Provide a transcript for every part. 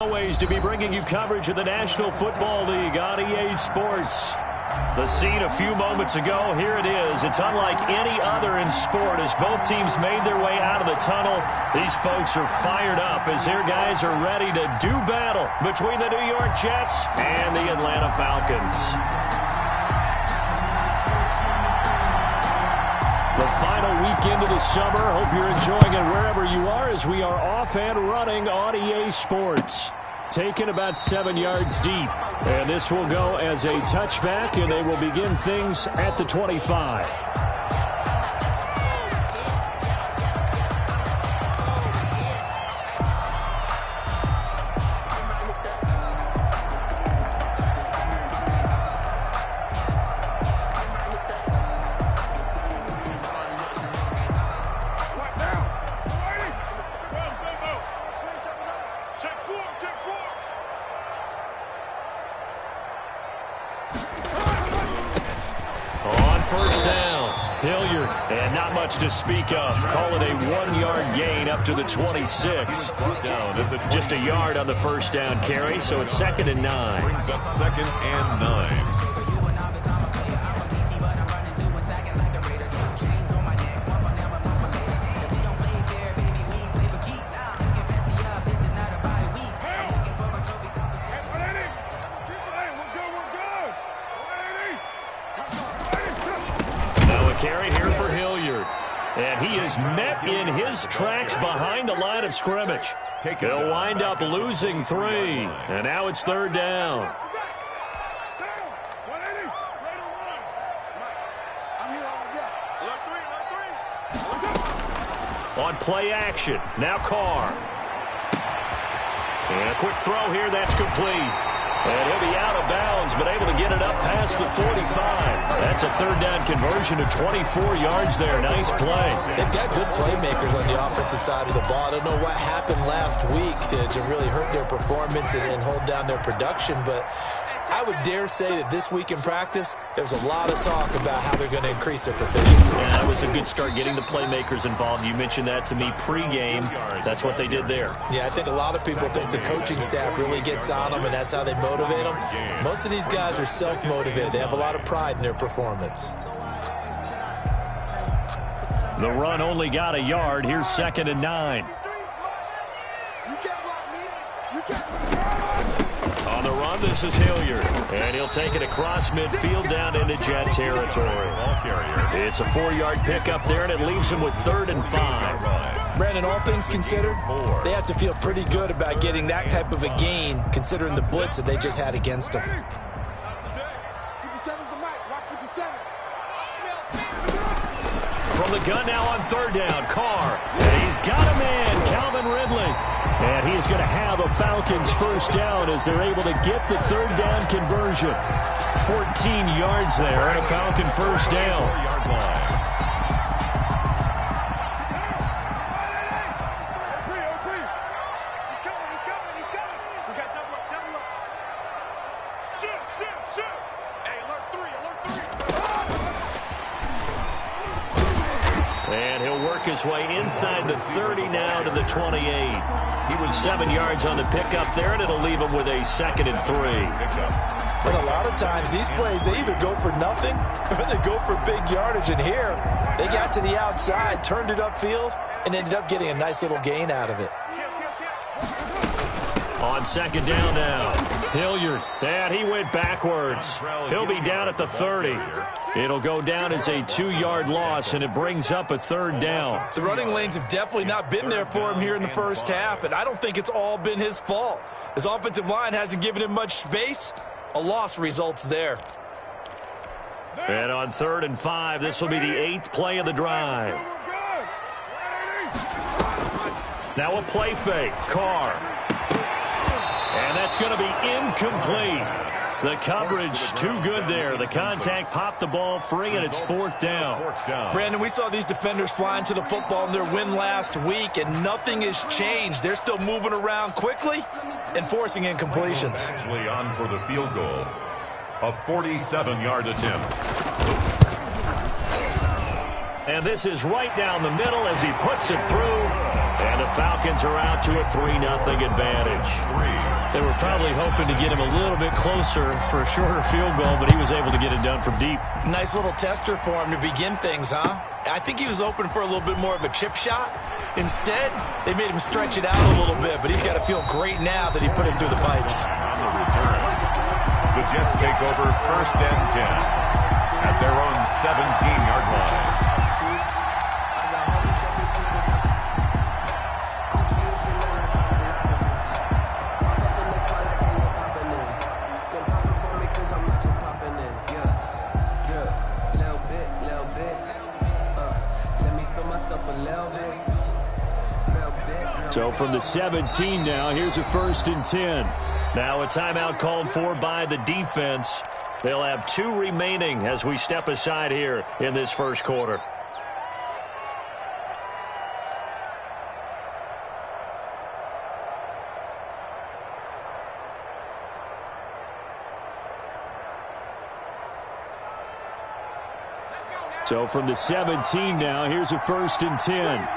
Always to be bringing you coverage of the National Football League on EA Sports. The scene a few moments ago, here it is. It's unlike any other in sport as both teams made their way out of the tunnel. These folks are fired up as their guys are ready to do battle between the New York Jets and the Atlanta Falcons. The final weekend of the summer. Hope you're enjoying it wherever you are as we are off and running on EA Sports. Taken about 7 yards deep. And this will go as a touchback, and they will begin things at the 25. And not much to speak of. Call it a 1-yard gain up to the 26. Just a yard on the first down carry, so it's 2nd and 9. Brings up 2nd and 9. Carry here for Hilliard. And he is met in his tracks behind the line of scrimmage. They'll wind up losing 3. And now it's 3rd down. On play action. Now Carr. And a quick throw here. That's complete. And he'll be out of bounds, but able to get it up past the 45. That's a 3rd down conversion of 24 yards there. Nice play. They've got good playmakers on the offensive side of the ball. I don't know what happened last week to really hurt their performance and hold down their production, but I would dare say that this week in practice, there's a lot of talk about how they're going to increase their proficiency. Yeah, that was a good start getting the playmakers involved. You mentioned that to me pregame. That's what they did there. Yeah, I think a lot of people think the coaching staff really gets on them, and that's how they motivate them. Most of these guys are self-motivated. They have a lot of pride in their performance. The run only got a yard. Here's 2nd and 9. On the run, this is Hilliard. And he'll take it across midfield down into Jet territory. It's a 4-yard pickup there, and it leaves him with 3rd and 5. Brandon, all things considered, they have to feel pretty good about getting that type of a gain, considering the blitz that they just had against them. From the gun now on 3rd down, Carr. And he's got a man, Calvin Ridley. And he is going to have a Falcons first down as they're able to get the 3rd down conversion. 14 yards there and a Falcon first down. And he'll work his way inside the 30 now to the 28. He was 7 yards on the pickup there, and it'll leave him with a 2nd and 3. But a lot of times, these plays, they either go for nothing or they go for big yardage. And here, they got to the outside, turned it upfield, and ended up getting a nice little gain out of it. On 2nd down now, Hilliard, and he went backwards. He'll be down at the 30. It'll go down as a 2-yard loss, and it brings up a 3rd down. The running lanes have definitely not been there for him here in the first half, and I don't think it's all been his fault. His offensive line hasn't given him much space. A loss results there. And on 3rd and 5, this will be the 8th play of the drive. Now a play fake. Carr. And that's going to be incomplete. The coverage too good there. The contact popped the ball free, and it's 4th down. Brandon, we saw these defenders flying to the football in their win last week, and nothing has changed. They're still moving around quickly and forcing incompletions. Actually on for the field goal. A 47-yard attempt. And this is right down the middle as he puts it through. And the Falcons are out to a 3-0 advantage. They were probably hoping to get him a little bit closer for a shorter field goal, but he was able to get it done from deep. Nice little tester for him to begin things, huh? I think he was open for a little bit more of a chip shot. Instead, they made him stretch it out a little bit, but he's got to feel great now that he put it through the pipes. On the return, the Jets take over 1st and 10 at their own 17-yard line. So from the 17 now, here's a 1st and 10. Now a timeout called for by the defense. They'll have 2 remaining as we step aside here in this first quarter. So from the 17 now, here's a 1st and 10.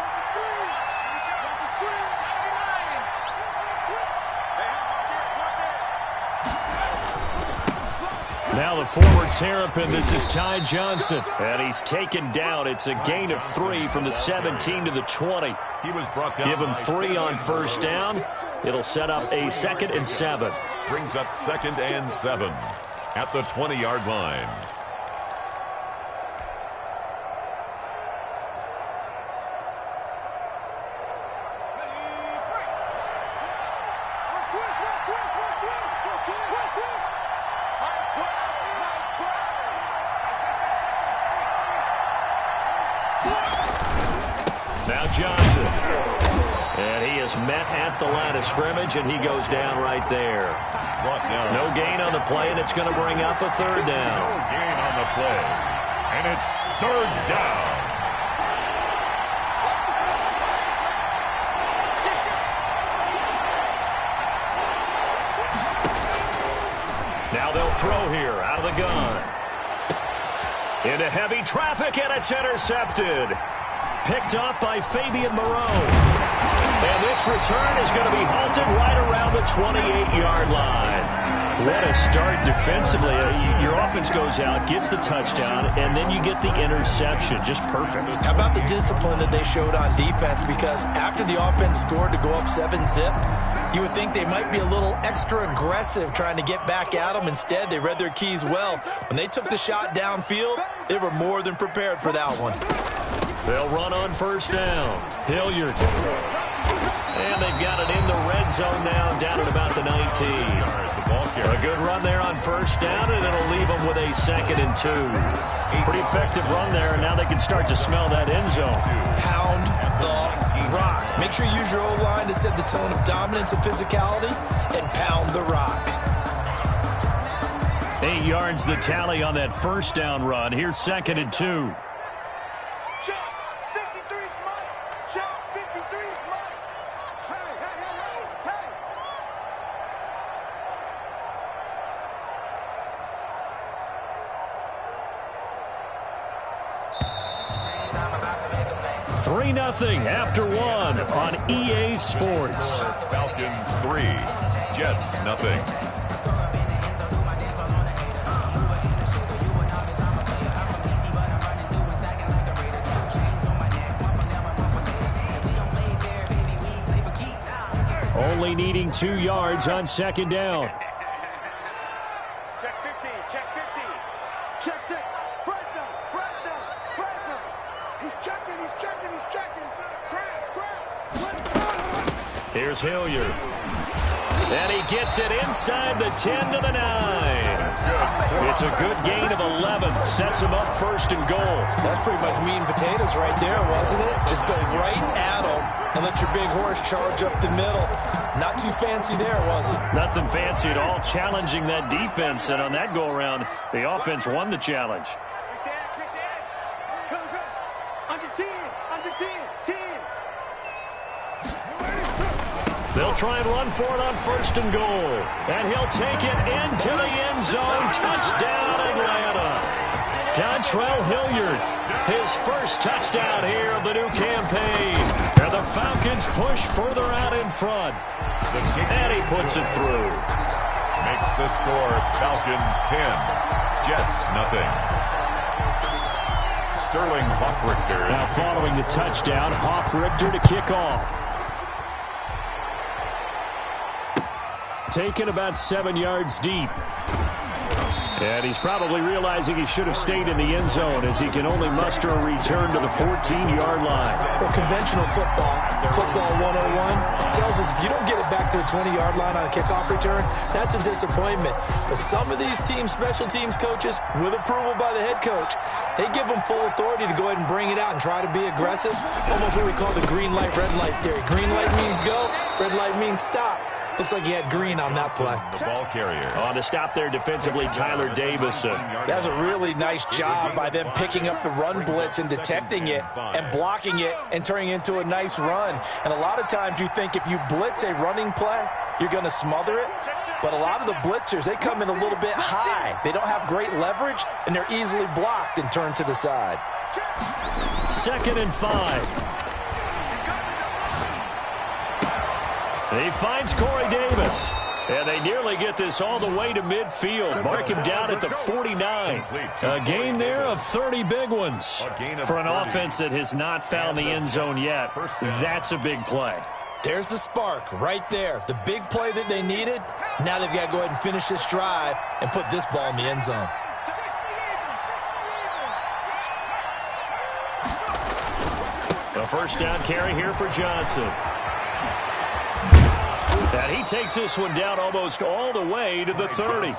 Now the forward Terrapin, this is Ty Johnson. And he's taken down. It's a gain of 3 from the 17 to the 20. He was brought down. Give him 3 on 1st down. It'll set up a 2nd and 7. Brings up 2nd and 7 at the 20-yard line. Now Johnson. And he is met at the line of scrimmage, and he goes down right there. No gain on the play, and it's going to bring up a 3rd down. No gain on the play, and it's 3rd down. Now they'll throw here out of the gun. Into heavy traffic, and it's intercepted. Picked off by Fabian Moreau. And this return is going to be halted right around the 28-yard line. What a start defensively. Your offense goes out, gets the touchdown, and then you get the interception. Just perfect. How about the discipline that they showed on defense? Because after the offense scored to go up 7-zip, you would think they might be a little extra aggressive trying to get back at them. Instead, they read their keys well. When they took the shot downfield, they were more than prepared for that one. They'll run on 1st down. Hilliard. And they've got it in the red zone now, down at about the 19. A good run there on 1st down, and it'll leave them with a 2nd and 2. Pretty effective run there, and now they can start to smell that end zone. Pound the rock. Make sure you use your O-line to set the tone of dominance and physicality, and pound the rock. 8 yards the tally on that 1st down run. Here's 2nd and 2. Three 3-0 after 1 on EA Sports. Falcons 3, Jets 0. Only needing 2 yards on 2nd down. Check 15, check 15. Check. Fresno. He's checking. Crash. Slip. Here's Hilliard. And he gets it inside the 10 to the 9. It's a good gain of 11. Sets him up 1st and goal. That's pretty much meat and potatoes right there, wasn't it? Just go right at him and let your big horse charge up the middle. Not too fancy there, was it? Nothing fancy at all. Challenging that defense. And on that go-around, the offense won the challenge. Kick the edge. Go. Under 10. 10. They'll try and run for it on 1st and goal. And he'll take it into the end zone. Touchdown, Atlanta. Dontrell Hilliard, his first touchdown here of the new campaign. And the Falcons push further out in front. And he puts it through. Makes the score Falcons 10, Jets nothing. Sterling Hoffrichter. Now following the touchdown, Hoffrichter to kick off. Taken about 7 yards deep. And he's probably realizing he should have stayed in the end zone as he can only muster a return to the 14-yard line. Well, conventional football 101, tells us if you don't get it back to the 20-yard line on a kickoff return, that's a disappointment. But some of these special teams coaches, with approval by the head coach, they give them full authority to go ahead and bring it out and try to be aggressive. Almost what we call the green light, red light theory. Green light means go, red light means stop. Looks like he had green on that play. The ball carrier. On the stop there defensively, Tyler Davison. That's a really nice job by them picking up the run blitz and detecting it and blocking it and turning it into a nice run. And a lot of times you think if you blitz a running play, you're going to smother it. But a lot of the blitzers, they come in a little bit high. They don't have great leverage, and they're easily blocked and turned to the side. 2nd and 5. He finds Corey Davis. And they nearly get this all the way to midfield. Mark him down at the 49. A gain there of 30 big ones. For an offense that has not found the end zone yet, that's a big play. There's the spark right there. The big play that they needed. Now they've got to go ahead and finish this drive and put this ball in the end zone. A first down carry here for Johnson. And he takes this one down almost all the way to the 30.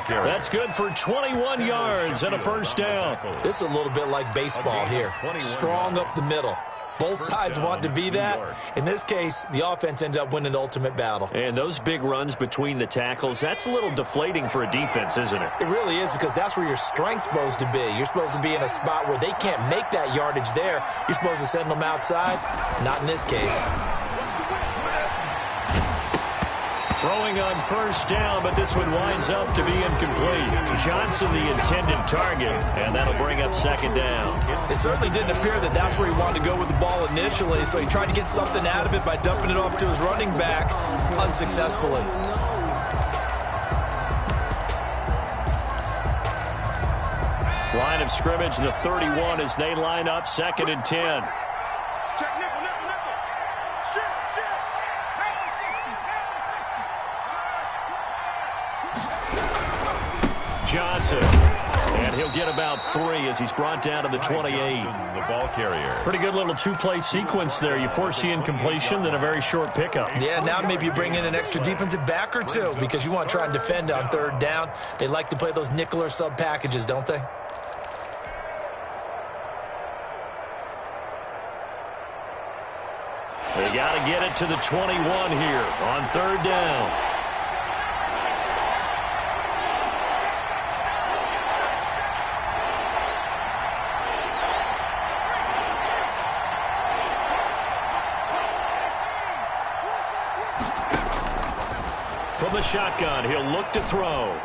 That's good for 21 yards and a first down. This is a little bit like baseball here. Strong up the middle. Both sides want to be that. In this case, the offense ended up winning the ultimate battle. And those big runs between the tackles, that's a little deflating for a defense, isn't it? It really is, because that's where your strength's supposed to be. You're supposed to be in a spot where they can't make that yardage there. You're supposed to send them outside. Not in this case. Throwing on first down, but this one winds up to be incomplete. Johnson the intended target, and that'll bring up 2nd down. It certainly didn't appear that that's where he wanted to go with the ball initially, so he tried to get something out of it by dumping it off to his running back unsuccessfully. Line of scrimmage, the 31 as they line up, 2nd and 10. Johnson, and he'll get about 3 as he's brought down to the 28. The ball carrier. Pretty good little two-play sequence there. You force the incompletion, then a very short pickup. Yeah, now maybe you bring in an extra defensive back or two because you want to try and defend on 3rd down. They like to play those nickel or sub packages, don't they? They got to get it to the 21 here on 3rd down. From the shotgun, he'll look to throw.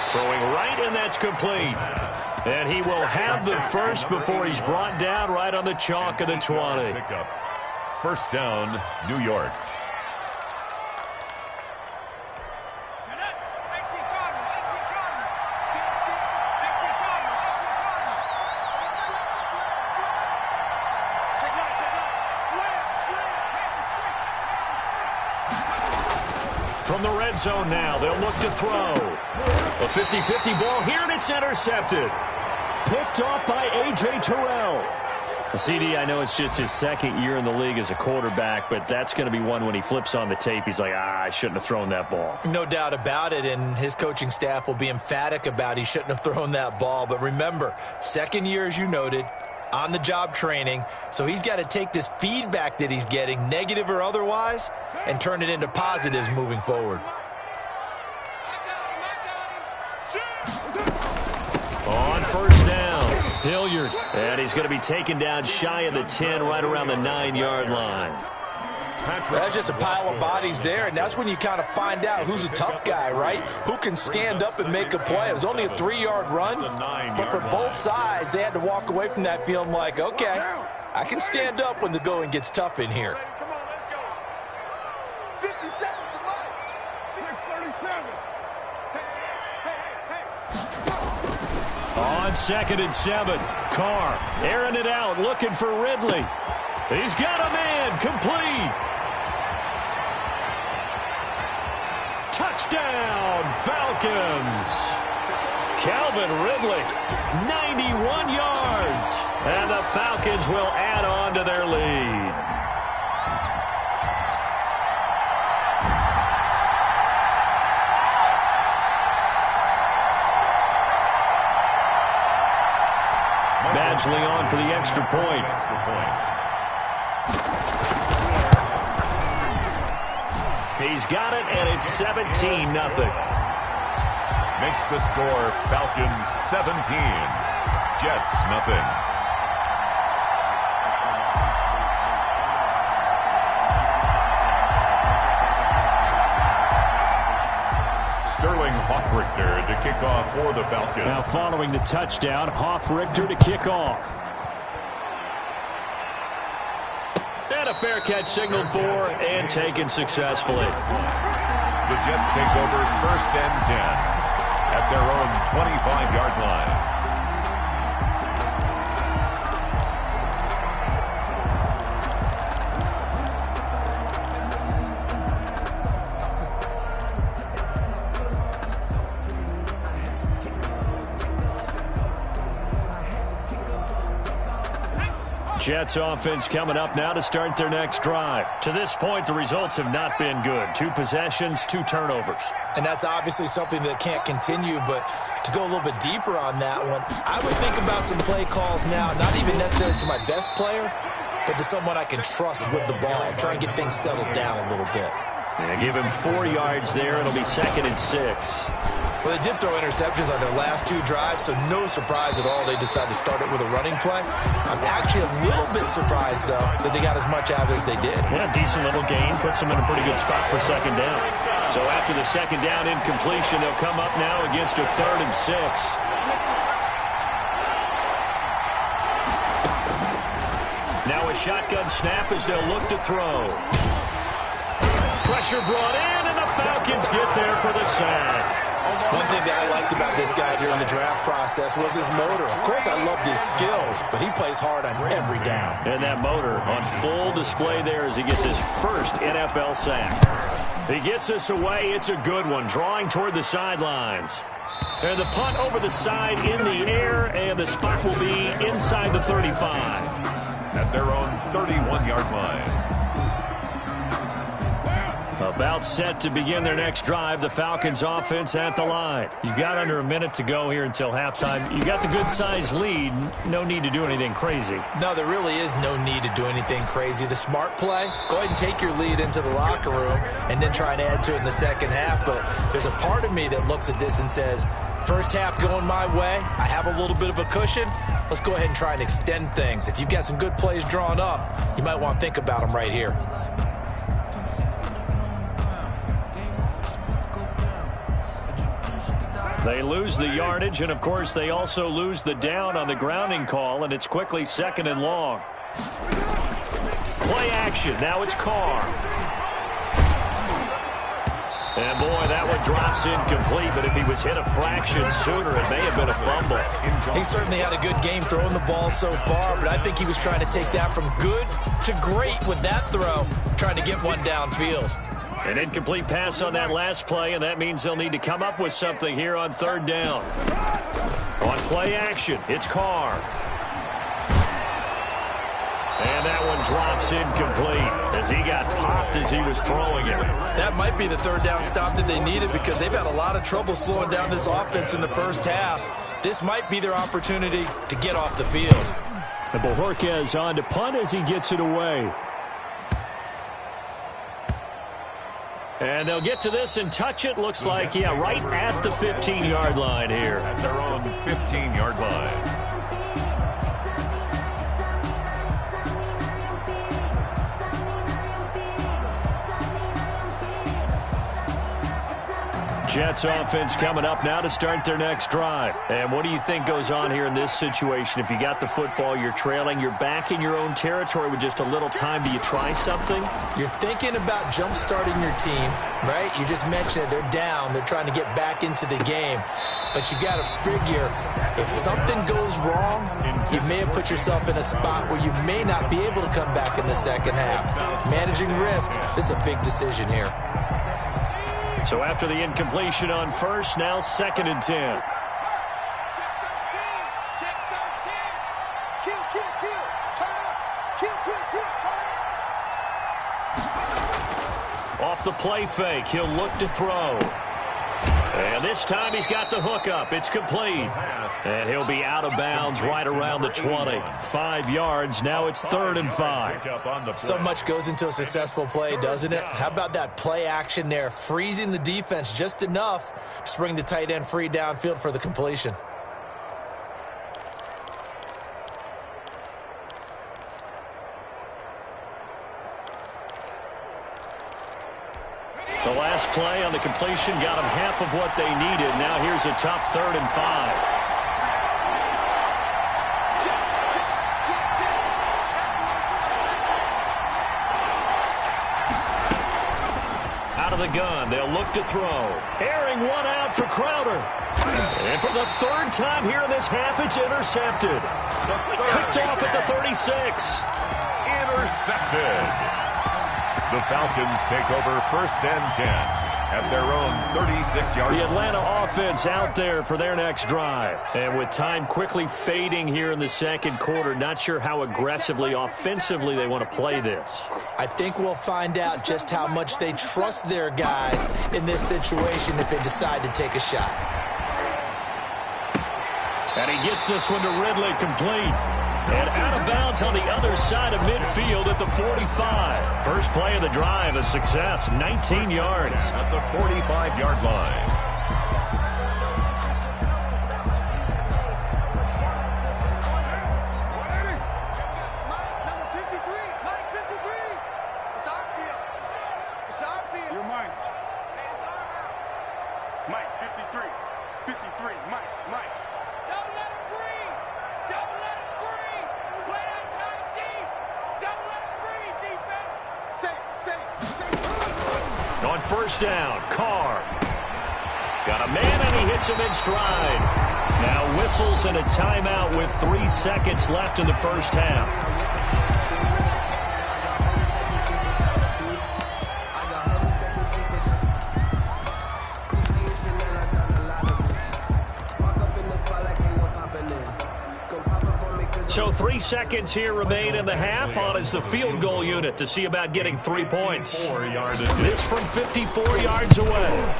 Throwing right, and that's complete. And he will have the first before he's brought down right on the chalk of the 20. First down, New York. From the red zone now, they'll look to throw. A 50-50 ball here, and it's intercepted. Picked off by A.J. Terrell. CD, I know it's just his 2nd year in the league as a quarterback, but that's going to be one when he flips on the tape. He's like, I shouldn't have thrown that ball. No doubt about it, and his coaching staff will be emphatic about he shouldn't have thrown that ball. But remember, 2nd year, as you noted, on-the-job training, so he's got to take this feedback that he's getting, negative or otherwise, and turn it into positives moving forward. On first down, Hilliard, and he's going to be taken down shy of the 10, right around the 9-yard line. That's just a pile of bodies there, and that's when you kind of find out who's a tough guy, right? Who can stand up and make a play. It was only a 3-yard run, but for both sides, they had to walk away from that feeling like, okay, I can stand up when the going gets tough in here. Come on, let's go. 50 seconds to run. 6:37. Hey. On 2nd and 7, Carr airing it out, looking for Ridley. He's got a man, complete. Touchdown, Falcons. Calvin Ridley, 91 yards. And the Falcons will add on to their lead. Badgley on for the extra point. He's got it, and it's 17-0. Makes the score Falcons 17, Jets nothing. Sterling Hoffrichter to kick off for the Falcons. Now following the touchdown, Hoffrichter to kick off. And a fair catch signaled for and taken successfully. The Jets take over 1st and 10 at their own 25-yard line. Jets offense coming up now to start their next drive. To this point, the results have not been good. 2 possessions, 2 turnovers. And that's obviously something that can't continue, but to go a little bit deeper on that one, I would think about some play calls now, not even necessarily to my best player, but to someone I can trust with the ball. Try and get things settled down a little bit. Yeah, give him 4 yards there. It'll be 2nd and 6. Well, they did throw interceptions on their last 2 drives, so no surprise at all they decided to start it with a running play. I'm actually a little bit surprised, though, that they got as much out as they did. Yeah, decent little gain. Puts them in a pretty good spot for 2nd down. So after the 2nd down incompletion, they'll come up now against a 3rd and 6. Now a shotgun snap as they'll look to throw. Pressure brought in, and the Falcons get there for the sack. One thing that I liked about this guy during the draft process was his motor. Of course, I loved his skills, but he plays hard on every down. And that motor on full display there as he gets his first NFL sack. He gets us away. It's a good one, drawing toward the sidelines. And the punt over the side in the air, and the spot will be inside the 35. At their own 31-yard line. About set to begin their next drive. The Falcons offense at the line. You've got under a minute to go here until halftime. You got the good-sized lead. No need to do anything crazy. No, there really is no need to do anything crazy. The smart play, go ahead and take your lead into the locker room and then try and add to it in the second half. But there's a part of me that looks at this and says, first half going my way. I have a little bit of a cushion. Let's go ahead and try and extend things. If you've got some good plays drawn up, you might want to think about them right here. They lose the yardage, and, of course, they also lose the down on the grounding call, and it's quickly 2nd and long. Play action. Now it's Carr. And, boy, that one drops incomplete, but if he was hit a fraction sooner, it may have been a fumble. He certainly had a good game throwing the ball so far, but I think he was trying to take that from good to great with that throw, trying to get one downfield. An incomplete pass on that last play, and that means they'll need to come up with something here on 3rd down. On play action, it's Carr. And that one drops incomplete as he got popped as he was throwing it. That might be the 3rd down stop that they needed because they've had a lot of trouble slowing down this offense in the first half. This might be their opportunity to get off the field. And Bojorquez on to punt as he gets it away. And they'll get to this and touch it. Looks like, yeah, right at the 15-yard line here. At their own 15-yard line. Jets offense coming up now to start their next drive. And what do you think goes on here in this situation? If you got the football, you're trailing, you're back in your own territory with just a little time. Do you try something? You're thinking about jump-starting your team, right? You just mentioned it. They're down. They're trying to get back into the game. But you got to figure, if something goes wrong, you may have put yourself in a spot where you may not be able to come back in the second half. Managing risk, this is a big decision here. So after the incompletion on first, now 2nd and 10. Off the play fake, he'll look to throw. And this time he's got the hook up. It's complete. And he'll be out of bounds right around the 20. 5 yards. Now it's 3rd and 5. So much goes into a successful play, doesn't it? How about that play action there? Freezing the defense just enough to bring the tight end free downfield for the completion. The last play on the completion got them half of what they needed. Now here's a tough 3rd and 5. Out of the gun, they'll look to throw. Airing one out for Crowder. And for the 3rd time here in this half, it's intercepted. Picked off at the 36. Intercepted. The Falcons take over 1st and 10 at their own 36-yard line. The Atlanta offense out there for their next drive. And with time quickly fading here in the 2nd quarter, not sure how aggressively, offensively they want to play this. I think we'll find out just how much they trust their guys in this situation if they decide to take a shot. And he gets this one to Ridley, complete. And out of bounds on the other side of midfield at the 45. First play of the drive, a success, 19 yards. At the 45-yard line. Mike, number 53. Mike, 53. It's our field. It's our field. You're mine. Hey, it's our house. Mike, 53. 53. Mike. Don't let him breathe. Don't let him breathe. Play that tight deep. Don't let him breathe, defense. Say. On first down, Carr. Got a man and he hits him in stride. Now whistles and a timeout with 3 seconds left in the first half. So 3 seconds here remain in the half. On is the field goal unit to see about getting 3 points. This from 54 yards away.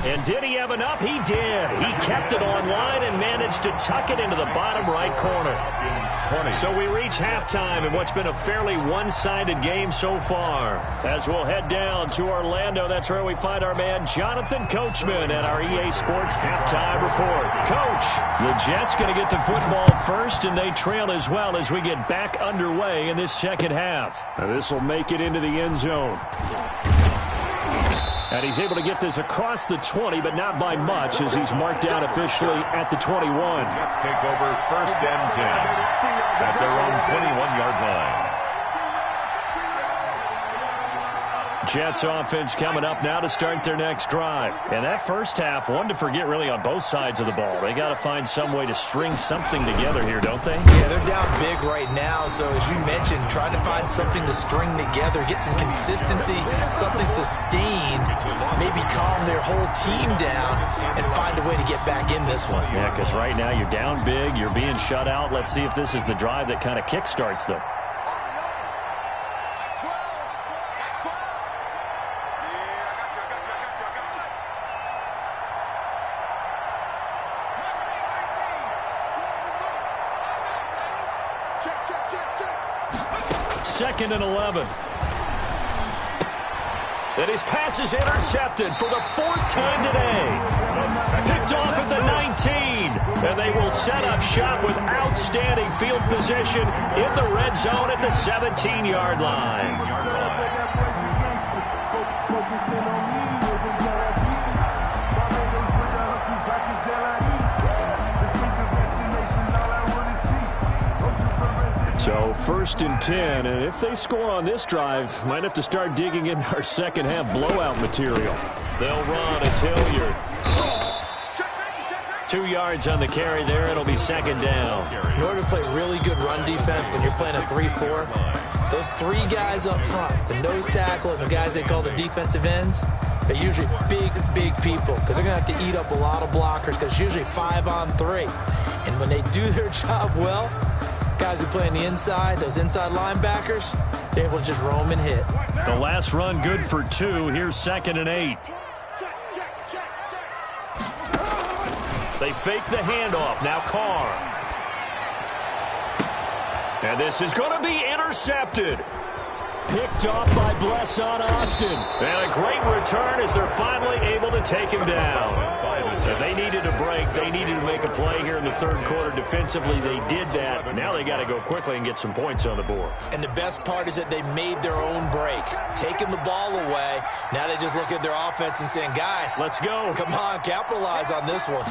And did he have enough? He did. He kept it online and managed to tuck it into the bottom right corner. So we reach halftime in what's been a fairly one-sided game so far. As we'll head down to Orlando, that's where we find our man Jonathan Coachman at our EA Sports Halftime Report. Coach, the Jets going to get the football first, and they trail as well as we get back underway in this second half. This will make it into the end zone. And he's able to get this across the 20, but not by much, as he's marked down officially at the 21. Jets take over 1st and 10 at their own 21-yard line. Jets offense coming up now to start their next drive. And that first half, one to forget really on both sides of the ball. They got to find some way to string something together here, don't they? Yeah, they're down big right now. So as you mentioned, trying to find something to string together, get some consistency, something sustained, maybe calm their whole team down and find a way to get back in this one. Yeah, because right now you're down big, you're being shut out. Let's see if this is the drive that kind of kickstarts them. Second and 11. And his pass is intercepted for the 4th time today. Picked off at the 19. And they will set up shop with outstanding field position in the red zone at the 17-yard line. 1st and 10, and if they score on this drive, might have to start digging into our second half blowout material. They'll run. It's Hilliard. 2 yards on the carry there. It'll be 2nd down. In order to play really good run defense when you're playing a 3-4, those 3 guys up front, the nose tackle and the guys they call the defensive ends, they're usually big people because they're going to have to eat up a lot of blockers because it's usually 5 on 3. And when they do their job well, guys who play on the inside, those inside linebackers, they're able to just roam and hit. The last run good for 2. Here's 2nd and 8. They fake the handoff. Now Carr. And this is going to be intercepted. Picked off by Blesson Austin. And a great return as they're finally able to take him down. If they needed a break, they needed to make a play here in the 3rd quarter. Defensively, they did that. But now they got to go quickly and get some points on the board. And the best part is that they made their own break. Taking the ball away, now they just look at their offense and saying, guys, let's go. Come on, capitalize on this one.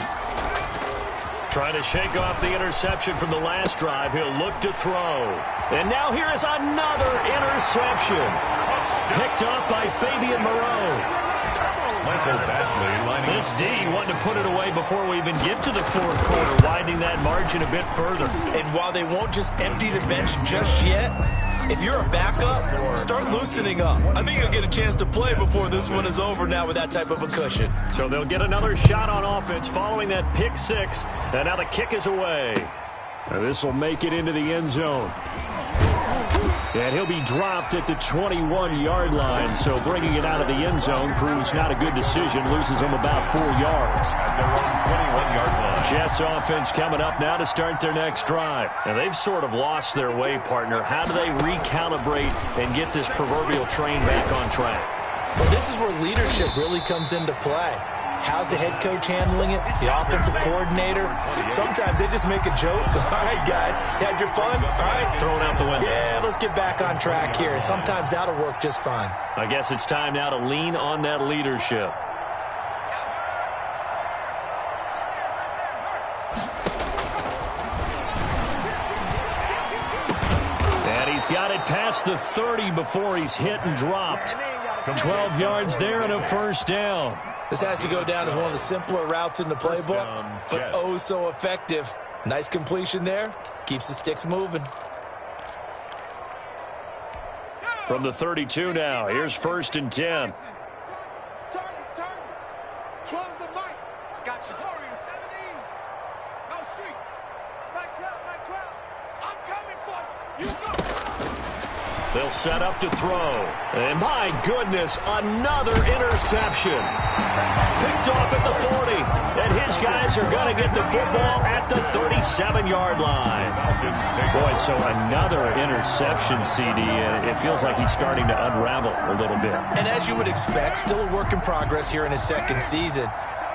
Trying to shake off the interception from the last drive. He'll look to throw. And now here is another interception. Picked off by Fabian Moreau. This D wanting to put it away before we even get to the 4th quarter, widening that margin a bit further. And while they won't just empty the bench just yet, if you're a backup, start loosening up. I think you'll get a chance to play before this one is over now with that type of a cushion. So they'll get another shot on offense following that pick 6. And now the kick is away. And this will make it into the end zone. And he'll be dropped at the 21-yard line. So bringing it out of the end zone proves not a good decision. Loses them about 4 yards. At their own 21-yard line. Jets offense coming up now to start their next drive. And they've sort of lost their way, partner. How do they recalibrate and get this proverbial train back on track? Well, this is where leadership really comes into play. How's the head coach handling it? The offensive coordinator? Sometimes they just make a joke. All right, guys, you had your fun? All right. Thrown out the window. Yeah, let's get back on track here. And sometimes that'll work just fine. I guess it's time now to lean on that leadership. And he's got it past the 30 before he's hit and dropped. 12 yards there and a 1st down. This has to go down as one of the simpler routes in the playbook, but oh so effective. Nice completion there. Keeps the sticks moving. From the 32 now, here's 1st and 10. Target. 12's the mic. Gotcha. 17. No street. Mike 12. I'm coming for you. You go. They'll set up to throw. And my goodness, another interception. Picked off at the 40. And his guys are going to get the football at the 37-yard line. Boy, so another interception, CD. And it feels like he's starting to unravel a little bit. And as you would expect, still a work in progress here in his 2nd season.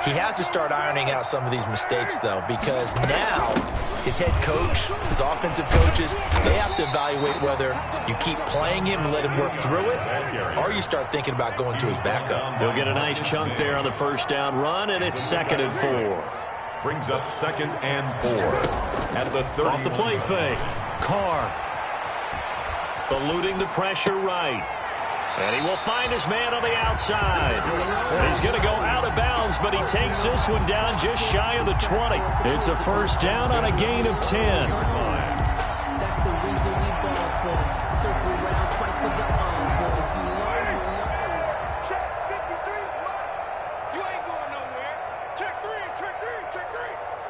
He has to start ironing out some of these mistakes, though, because now his head coach, his offensive coaches, they have to evaluate whether you keep playing him and let him work through it, or you start thinking about going to his backup. He'll get a nice chunk there on the 1st down run, and it's 2nd and 4. Brings up 2nd and 4. At the 30. Off the play fake. Carr. Eluding the pressure right. And he will find his man on the outside. He's going to go out of bounds, but he takes this one down just shy of the 20. It's a 1st down on a gain of 10. That's the reason we ball for. Circle round twice for the encore. If you learn, Check 53, Mike. You ain't going nowhere. Check 3.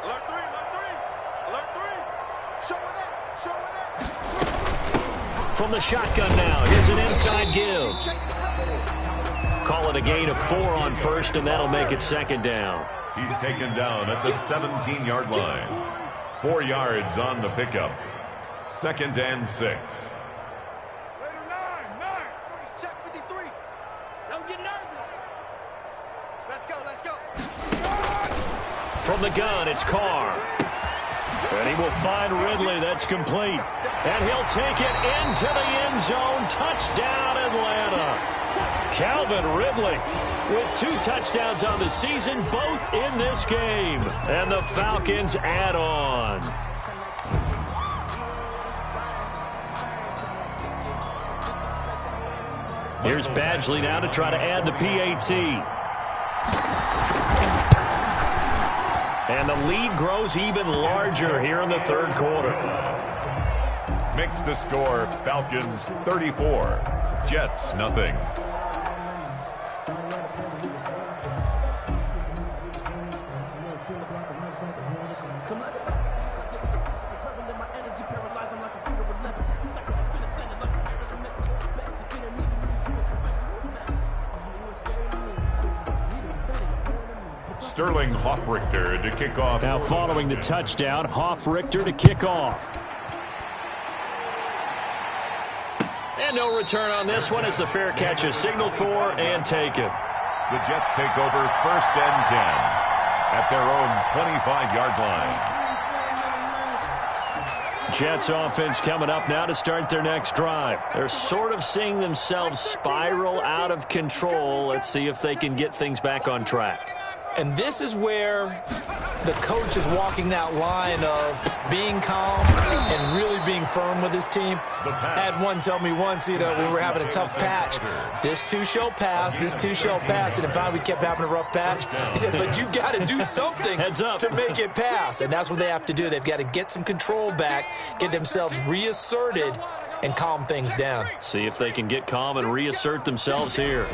Alert 3. Show it up. From the shotgun now, here's an inside give. Call it a gain of 4 on 1st, and that'll make it 2nd down. He's taken down at the 17-yard line. 4 yards on the pickup. 2nd and 6. Check 53. Don't get nervous. Let's go. From the gun, it's Carr. And he will find Ridley. That's complete. And he'll take it into the end zone. Touchdown, Atlanta. Calvin Ridley with 2 touchdowns on the season, both in this game. And the Falcons add on. Here's Badgley now to try to add the PAT. And the lead grows even larger here in the third quarter. Makes the score Falcons 34, Jets nothing. Sterling Hoffrichter to kick off. Now following the touchdown, Hoffrichter to kick off. And no return on this one as the fair catch is signaled for and taken. The Jets take over 1st and 10 at their own 25-yard line. Jets offense coming up now to start their next drive. They're sort of seeing themselves spiral out of control. Let's see if they can get things back on track. And this is where the coach is walking that line of being calm and really being firm with his team. I had one tell me once, when we were having a tough patch, this too shall pass, this too shall pass. And finally we kept having a rough patch. He said, but you got to do something to make it pass. And that's what they have to do. They've got to get some control back, get themselves reasserted, and calm things down. See if they can get calm and reassert themselves here.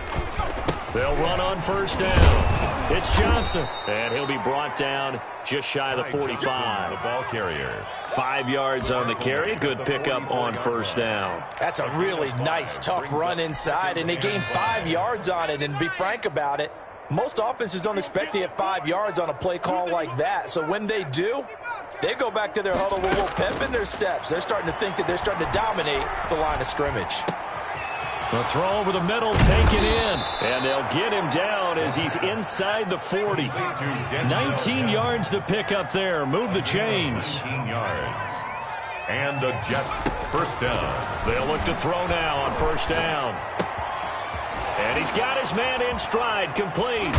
They'll run on 1st down. It's Johnson, and he'll be brought down just shy of the 45. The ball carrier. 5 yards on the carry. Good pickup on 1st down. That's a really nice, tough run inside, and they gained 5 yards on it. And to be frank about it, most offenses don't expect to get 5 yards on a play call like that. So when they do, they go back to their huddle with a little pep in their steps. They're starting to think that they're starting to dominate the line of scrimmage. The throw over the middle, taken in. And they'll get him down as he's inside the 40. 19 yards to pick up there. Move the chains. 19 yards. And the Jets 1st down. They'll look to throw now on 1st down. And he's got his man in stride, complete.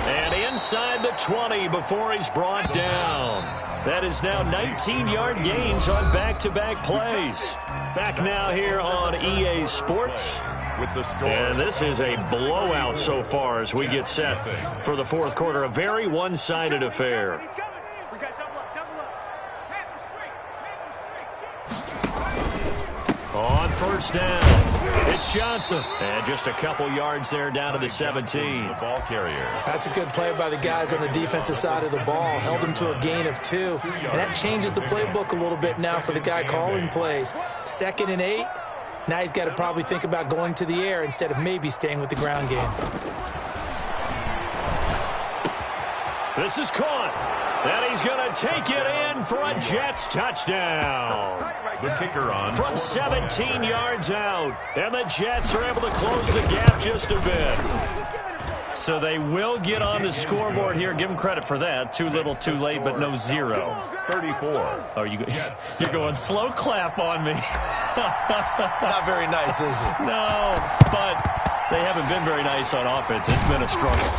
And inside the 20 before he's brought down. That is now 19-yard gains on back-to-back plays. Back now here on EA Sports. With the score. And this is a blowout so far as we get set for the fourth quarter. A very one-sided affair. On 1st down, it's Johnson. And just a couple yards there down to the 17. The ball carrier. That's a good play by the guys on the defensive side of the ball. Held him to a gain of 2. And that changes the playbook a little bit now for the guy calling plays. 2nd and 8. Now he's got to probably think about going to the air instead of maybe staying with the ground game. This is caught. And he's going to take it in for a Jets touchdown. The kicker on. From 17 yards out. And the Jets are able to close the gap just a bit. So they will get on the scoreboard here. Give them credit for that. Too little, too late, but no 0. 34. Oh, you're going slow clap on me. Not very nice, is it? No, but they haven't been very nice on offense. It's been a struggle.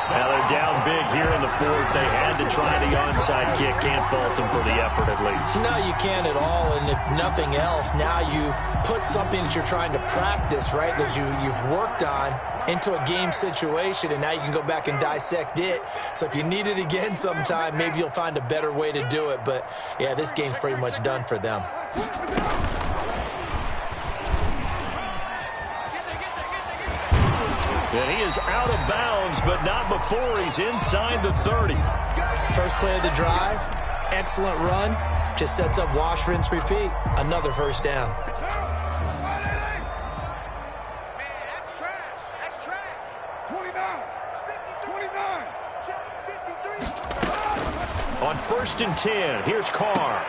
Now they're down big here in the 4th. They had to try the onside kick. Can't fault them for the effort at least. No, you can't at all. And if nothing else, now you've put something that you're trying to practice, right, that you've worked on into a game situation, and now you can go back and dissect it. So if you need it again sometime, maybe you'll find a better way to do it. But, yeah, this game's pretty much done for them. And he is out of bounds, but not before he's inside the 30. First play of the drive, excellent run. Just sets up wash, rinse, repeat. Another 1st down. That's trash. That's trash. 29. 59. 53. On 1st and 10, here's Carr.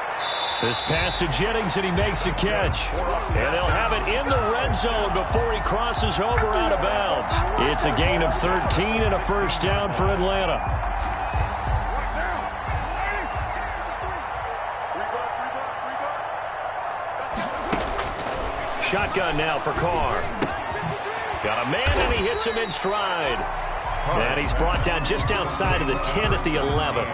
This pass to Jennings, and he makes the catch. And they'll have it in the red zone before he crosses over out of bounds. It's a gain of 13 and a 1st down for Atlanta. Shotgun now for Carr. Got a man, and he hits him in stride. And he's brought down just outside of the 10 at the 11.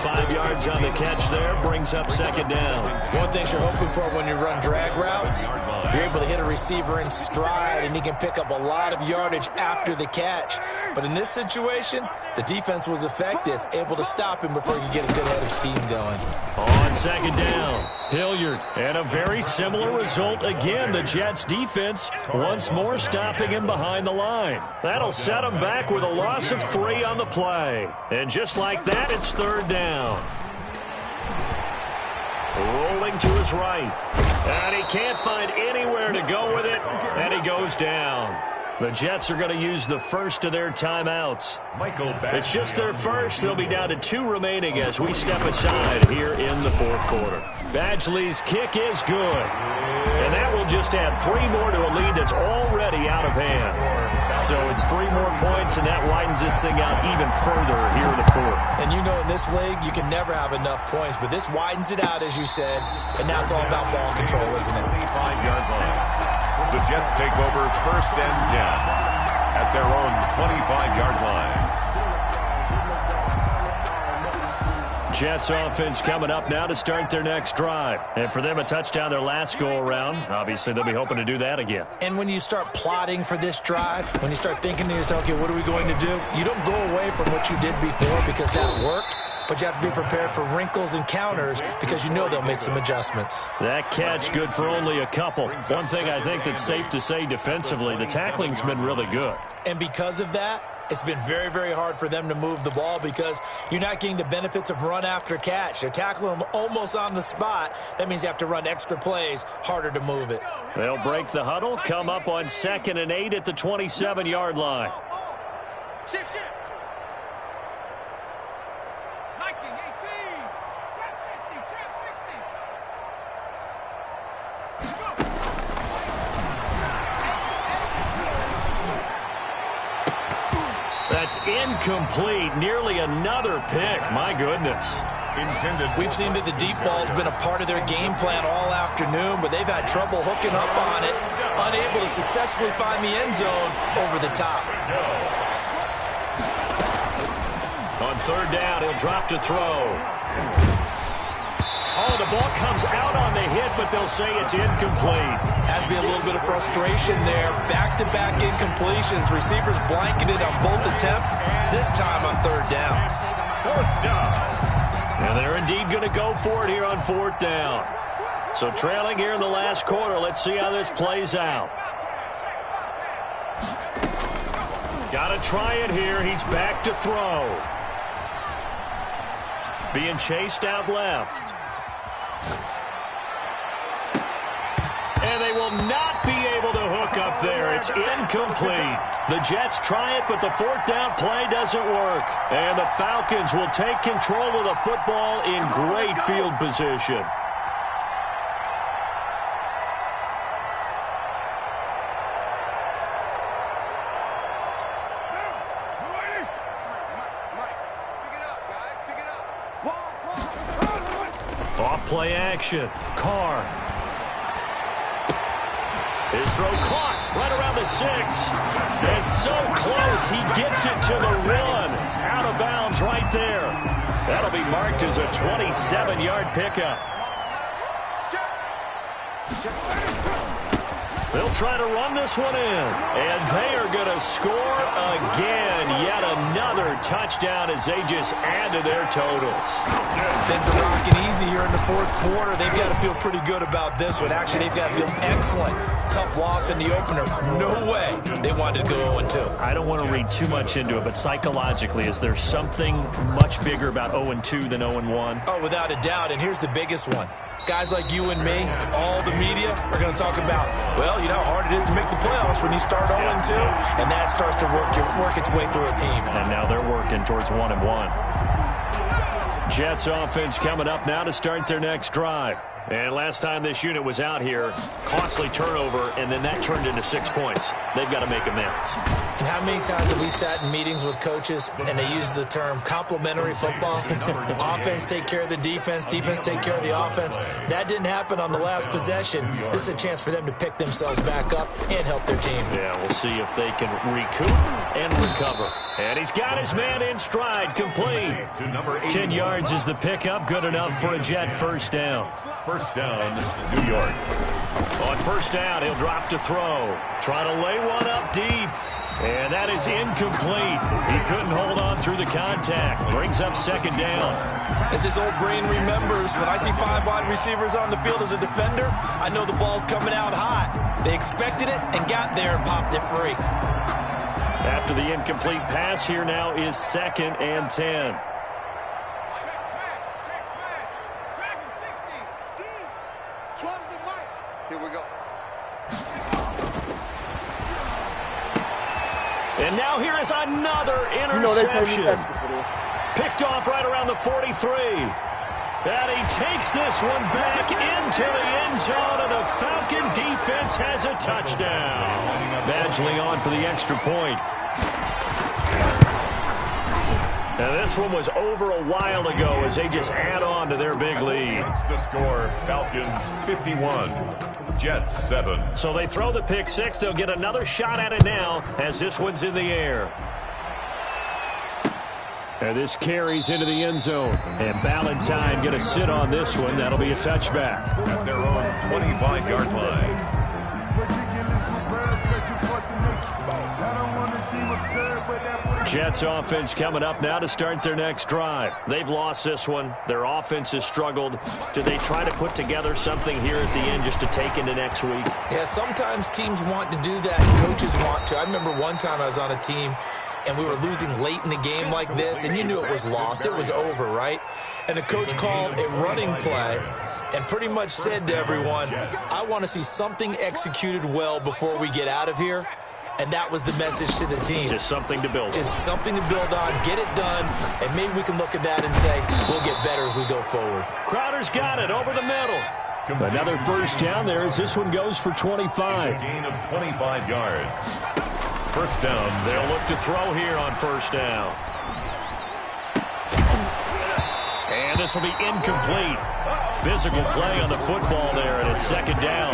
5 yards on the catch there, brings up second down. One thing you're hoping for when you run drag routes, you're able to hit a receiver in stride, and he can pick up a lot of yardage after the catch. But in this situation, the defense was effective, able to stop him before he could get a good head of steam going. On second down, Hilliard. And a very similar result again. The Jets defense once more stopping him behind the line. That'll set him back with a loss of 3 on the play. And just like that, it's third down. Rolling to his right. And he can't find anywhere to go with it. And he goes down. The Jets are going to use the first of their timeouts. It's just their first. They'll be down to 2 remaining as we step aside here in the fourth quarter. Badgley's kick is good. And that will just add 3 more to a lead that's already out of hand. So it's 3 more points, and that widens this thing out even further here in the fourth. And you know in this league, you can never have enough points, but this widens it out, as you said, and now it's all about ball control, isn't it? 25-yard line. The Jets take over first and 10 at their own 25-yard line. Jets offense coming up now to start their next drive. And for them, a touchdown their last go-around. Obviously, they'll be hoping to do that again. And when you start plotting for this drive, when you start thinking to yourself, okay, what are we going to do? You don't go away from what you did before because that worked. But you have to be prepared for wrinkles and counters because you know they'll make some adjustments. That catch good for only a couple. One thing I think that's safe to say defensively, the tackling's been really good. And because of that, it's been very, very hard for them to move the ball because you're not getting the benefits of run after catch. They're tackling them almost on the spot. That means you have to run extra plays, harder to move it. They'll break the huddle, come up on 2nd and 8 at the 27-yard line. Shift. That's incomplete. Nearly another pick. My goodness. We've seen that the deep ball's been a part of their game plan all afternoon, but they've had trouble hooking up on it, unable to successfully find the end zone over the top. On third down, he'll drop to throw. Oh, the ball comes out on the hit, but they'll say it's incomplete. Has to be a little bit of frustration there. Back-to-back incompletions. Receivers blanketed on both attempts, this time on third down. Fourth down. And they're indeed going to go for it here on fourth down. So trailing here in the last quarter. Let's see how this plays out. Got to try it here. He's back to throw. Being chased out left. And they will not be able to hook up there. It's incomplete. The Jets try it, but the fourth down play doesn't work. And the Falcons will take control of the football in great field position. Off play action. Carr. His throw caught right around the 6. And so close, he gets it to the 1. Out of bounds right there. That'll be marked as a 27-yard pickup. They'll try to run this one in. And they are going to score again. Yet another touchdown as they just add to their totals. Things are rocking easy here in the fourth quarter. They've got to feel pretty good about this one. Actually, they've got to feel excellent. Tough loss in the opener. No way they wanted to go 0-2. I don't want to read too much into it, but psychologically, is there something much bigger about 0-2 than 0-1? Oh, without a doubt. And here's the biggest one. Guys like you and me, all the media, are going to talk about, well, you know how hard it is to make the playoffs when you start 0-2, and that starts to work its way through a team. And now they're working towards 1-1. Jets offense coming up now to start their next drive. And last time this unit was out here, costly turnover, and then that turned into 6 points. They've got to make amends. And how many times have we sat in meetings with coaches and they use the term complementary football? Offense take care of the defense, defense take care of the offense. That didn't happen on the last possession. This is a chance for them to pick themselves back up and help their team. Yeah, we'll see if they can recoup and recover. And he's got his man in stride, complete. 10 yards is the pickup, good enough for a Jet first down. First down, New York. On first down, he'll drop to throw. Trying to lay one up deep. And that is incomplete. He couldn't hold on through the contact. Brings up second down. As his old brain remembers, when I see 5 wide receivers on the field as a defender, I know the ball's coming out hot. They expected it and got there and popped it free. After the incomplete pass, here now is 2nd and 10. Here we go. And now here is another interception. Picked off right around the 43. And he takes this one back into the end zone, and the Falcon defense has a touchdown. Badgley on for the extra point. Now this one was over a while ago as they just add on to their big lead. The score, Falcons 51. Jets 7. So they throw the pick six. They'll get another shot at it now as this one's in the air. And this carries into the end zone. And Ballantyne going to sit on this one. That'll be a touchback. At their own 25-yard line. Jets offense coming up now to start their next drive. They've lost this one. Their offense has struggled. Do they try to put together something here at the end just to take into next week? Yeah, sometimes teams want to do that and coaches want to. I remember one time I was on a team and we were losing late in the game like this, and you knew it was lost. It was over, right? And the coach called a running play and pretty much said to everyone, I want to see something executed well before we get out of here. And that was the message to the team. Just something to build on. Just something to build on, get it done, and maybe we can look at that and say, we'll get better as we go forward. Crowder's got it over the middle. Another first down there as this one goes for 25. A gain of 25 yards. First down. They'll look to throw here on first down. And this will be incomplete. Physical play on the football there, and it's second down.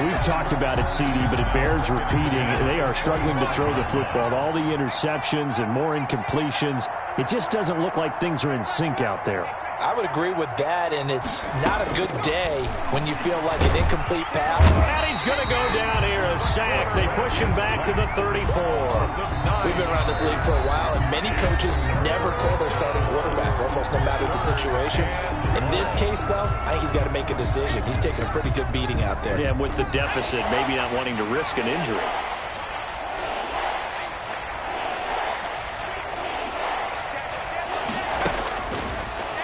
We've talked about it, CD, but it bears repeating. They are struggling to throw the football. All the interceptions and more incompletions. It just doesn't look like things are in sync out there. I would agree with that, and it's not a good day when you feel like an incomplete pass. And he's going to go down here, a sack. They push him back to the 34. We've been around this league for a while, and many coaches never pull their starting quarterback, almost no matter the situation. In this case, though, I think he's got to make a decision. He's taking a pretty good beating out there. Yeah, and with the deficit, maybe not wanting to risk an injury.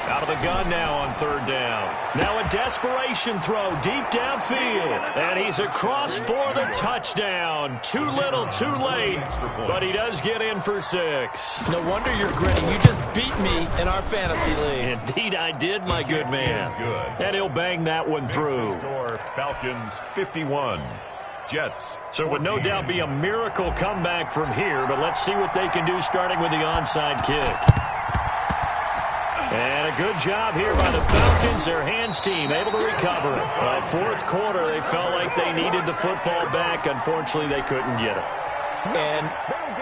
Out of the gun now on third down. Now a desperation throw deep downfield. And he's across for the touchdown. Too little, too late. But he does get in for 6. No wonder you're grinning. You just beat me in our fantasy league. Indeed I did, my good man. And he'll bang that one through. Score, Falcons 51. Jets. So it would no doubt be a miracle comeback from here, but let's see what they can do starting with the onside kick. And a good job here by the Falcons. Their hands team able to recover. Fourth quarter, they felt like they needed the football back. Unfortunately, they couldn't get it. And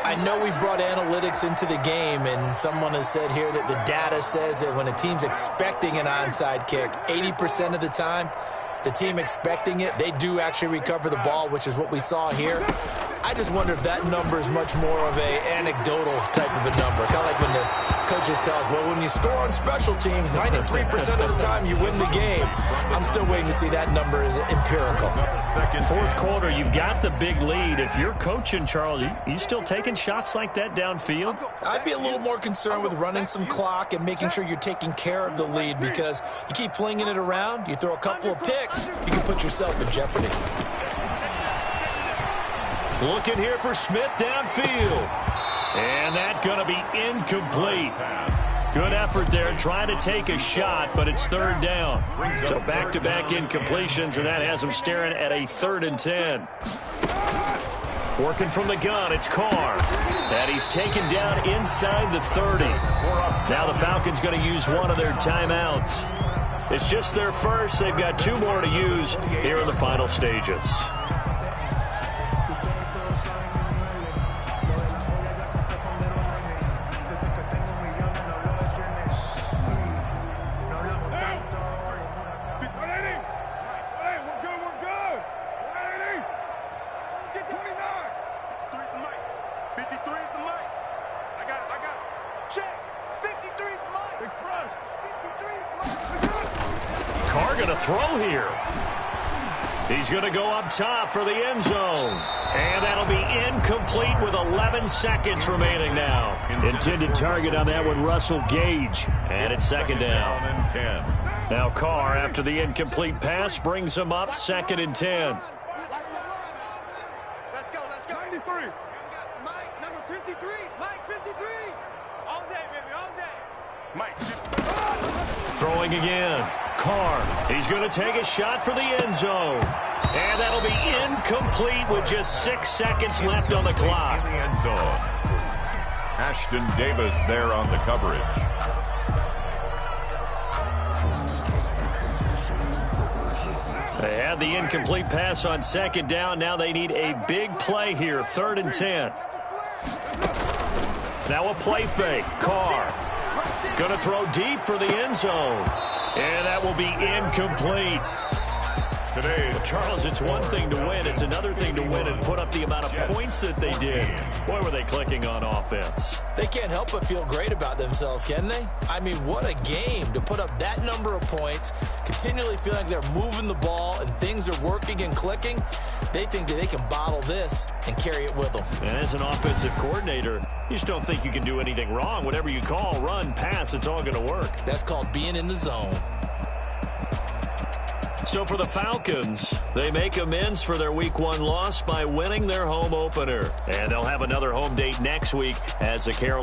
I know we brought analytics into the game, and someone has said here that the data says that when a team's expecting an onside kick, 80% of the time, the team expecting it, they do actually recover the ball, which is what we saw here. I just wonder if that number is much more of a anecdotal type of a number. Kind of like when the coaches tell us, well, when you score on special teams, 93% of the time you win the game. I'm still waiting to see that number is empirical. Fourth quarter, you've got the big lead. If you're coaching, Charles, you still taking shots like that downfield? I'd be a little more concerned with running some clock and making sure you're taking care of the lead, because you keep flinging it around, you throw a couple of picks, you can put yourself in jeopardy. Looking here for Smith downfield. And that's going to be incomplete. Good effort there trying to take a shot, but it's third down. So back-to-back incompletions, and that has them staring at a 3rd and 10. Working from the gun, it's Carr. And he's taken down inside the 30. Now the Falcons going to use one of their timeouts. It's just their first. They've got 2 more to use here in the final stages. Check. 53's Mike. Express. 53's Mike. Carr going to throw here. He's going to go up top for the end zone. And that'll be incomplete with 11 seconds remaining now. Intended target on that one, Russell Gage. And it's second down. And 10. Now Carr, after the incomplete pass, brings him up 2nd and 10. Let's go, let's go. 93. You got Mike, number 53. Mike, 53. All day, baby, all day. Mike, 53. Throwing again. Carr, he's going to take a shot for the end zone. And that'll be incomplete with just 6 seconds left on the clock. In the end zone. Ashton Davis there on the coverage. They had the incomplete pass on 2nd down. Now they need a big play here, 3rd and 10. Now a play fake. Carr going to throw deep for the end zone. And that will be incomplete. Today, Charles, it's one thing to win. It's another thing to win and put up the amount of points that they did. Boy, were they clicking on offense. They can't help but feel great about themselves, can they? I mean, what a game to put up that number of points, continually feeling like they're moving the ball and things are working and clicking. They think that they can bottle this and carry it with them. And as an offensive coordinator, you just don't think you can do anything wrong. Whatever you call, run, pass, it's all going to work. That's called being in the zone. So for the Falcons, they make amends for their Week 1 loss by winning their home opener. And they'll have another home date next week as the Carolina